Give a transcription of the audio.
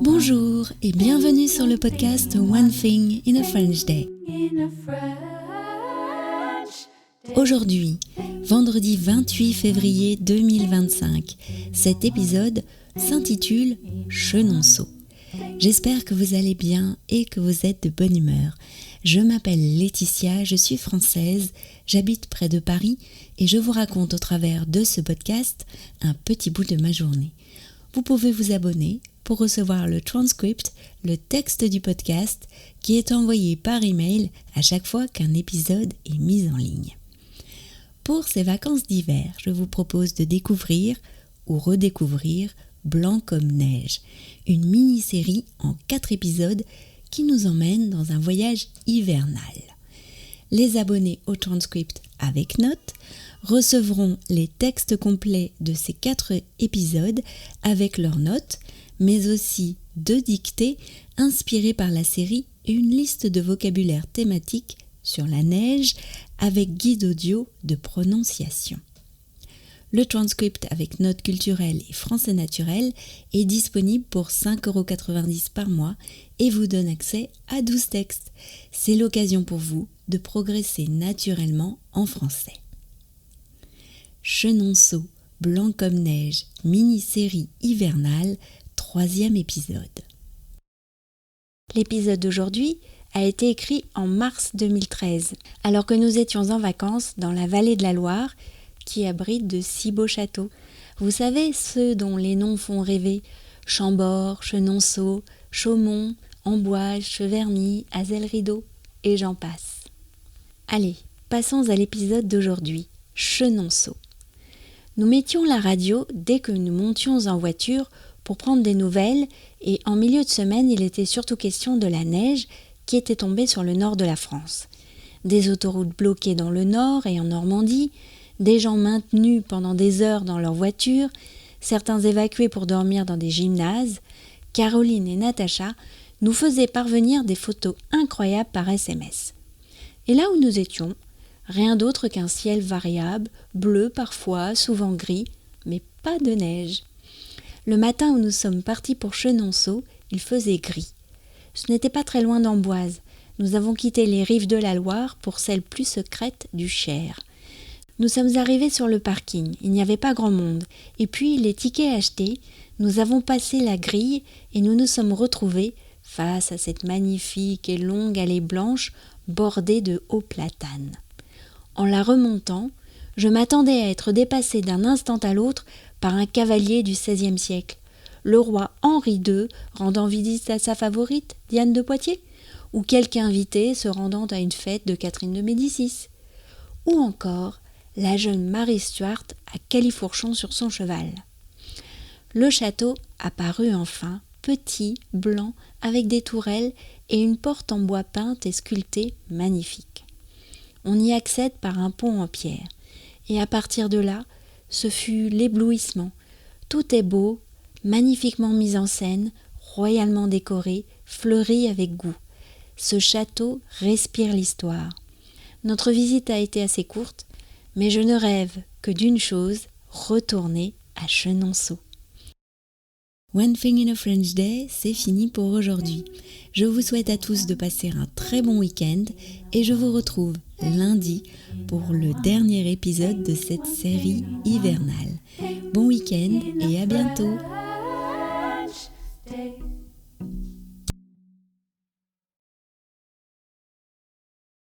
Bonjour et bienvenue sur le podcast One Thing in a French Day. Aujourd'hui, vendredi 28 février 2025, cet épisode s'intitule Chenonceau. J'espère que vous allez bien et que vous êtes de bonne humeur. Je m'appelle Laetitia, je suis française, j'habite près de Paris et je vous raconte au travers de ce podcast un petit bout de ma journée. Vous pouvez vous abonner pour recevoir le transcript, le texte du podcast qui est envoyé par email à chaque fois qu'un épisode est mis en ligne. Pour ces vacances d'hiver, je vous propose de découvrir ou redécouvrir Blanc comme neige, une mini-série en 4 épisodes qui nous emmène dans un voyage hivernal. Les abonnés au transcript avec notes recevront les textes complets de ces 4 épisodes avec leurs notes, mais aussi 2 dictées inspirées par la série et une liste de vocabulaire thématique sur la neige avec guide audio de prononciation. Le transcript avec notes culturelles et français naturel est disponible pour 5,90 € par mois et vous donne accès à 12 textes. C'est l'occasion pour vous de progresser naturellement en français. Chenonceau, Blanc comme neige, mini-série hivernale, 3e épisode. L'épisode d'aujourd'hui a été écrit en mars 2013, alors que nous étions en vacances dans la vallée de la Loire, qui abrite de si beaux châteaux. Vous savez, ceux dont les noms font rêver, Chambord, Chenonceau, Chaumont, Amboise, Cheverny, Azel-Rideau, et j'en passe. Allez, passons à l'épisode d'aujourd'hui, Chenonceau. Nous mettions la radio dès que nous montions en voiture pour prendre des nouvelles et en milieu de semaine, il était surtout question de la neige qui était tombée sur le nord de la France. Des autoroutes bloquées dans le nord et en Normandie, des gens maintenus pendant des heures dans leur voiture, certains évacués pour dormir dans des gymnases. Caroline et Natacha nous faisaient parvenir des photos incroyables par SMS. Et là où nous étions, rien d'autre qu'un ciel variable, bleu parfois, souvent gris, mais pas de neige. Le matin où nous sommes partis pour Chenonceau, il faisait gris. Ce n'était pas très loin d'Amboise. Nous avons quitté les rives de la Loire pour celles plus secrètes du Cher. Nous sommes arrivés sur le parking, il n'y avait pas grand monde, et puis les tickets achetés, nous avons passé la grille et nous nous sommes retrouvés face à cette magnifique et longue allée blanche bordée de hauts platanes. En la remontant, je m'attendais à être dépassée d'un instant à l'autre par un cavalier du XVIe siècle, le roi Henri II rendant visite à sa favorite, Diane de Poitiers, ou quelque invité se rendant à une fête de Catherine de Médicis, ou encore la jeune Marie Stuart à califourchon sur son cheval. Le château apparut enfin, petit, blanc, avec des tourelles et une porte en bois peinte et sculptée magnifique. On y accède par un pont en pierre, et à partir de là, ce fut l'éblouissement. Tout est beau, magnifiquement mis en scène, royalement décoré, fleuri avec goût. Ce château respire l'histoire. Notre visite a été assez courte, mais je ne rêve que d'une chose, retourner à Chenonceau. One Thing in a French Day, c'est fini pour aujourd'hui. Je vous souhaite à tous de passer un très bon week-end et je vous retrouve lundi pour le dernier épisode de cette série hivernale. Bon week-end et à bientôt!